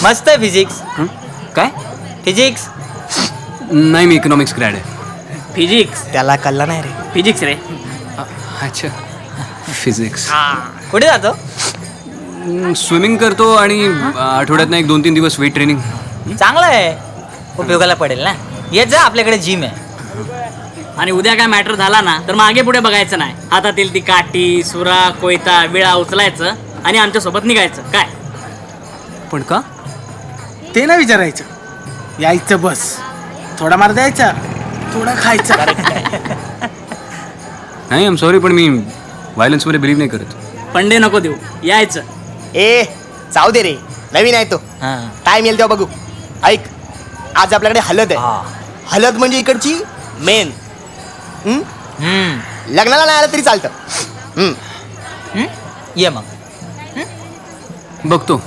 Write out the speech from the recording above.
मस्त आहे फिजिक्स. काय? फिजिक्स. नाही, मी इकॉनॉमिक्स ग्रॅड आहे. फिजिक्स. त्याला कळला नाही रे. फिजिक्स रे. अच्छा, फिजिक्स. कुठे जातो? स्विमिंग करतो आणि आठवड्यात एक 2-3 दिवस वेट ट्रेनिंग. चांगलं आहे, उपयोगाला पडेल ना. येत जा, आपल्याकडे जिम आहे. आणि उद्या काय मॅटर झाला ना तर मागे पुढे बघायचं नाही. हातातील ती काठी, सुरा, कोयता, विळा उचलायचं आणि आमच्या सोबत निघायचं. काय? पण का? ते नाही विचारायचं, यायचं बस. थोडा मार द्यायचा, थोडा खायचा. नाही, आय एम सॉरी, पण मी व्हायलन्समध्ये बिलीव्ह नाही करत. पंडे नको देऊ, यायचं. ए जाऊ दे रे, नवीन आहे तो. हां. टाइम येईल तेव्हा बघू. ऐक, आज आपल्याकडे हळद आहे. हा. हळद म्हणजे इकडची मेन. लग्नाला नाही आलं तरी चालतं. ये मग. बघतो.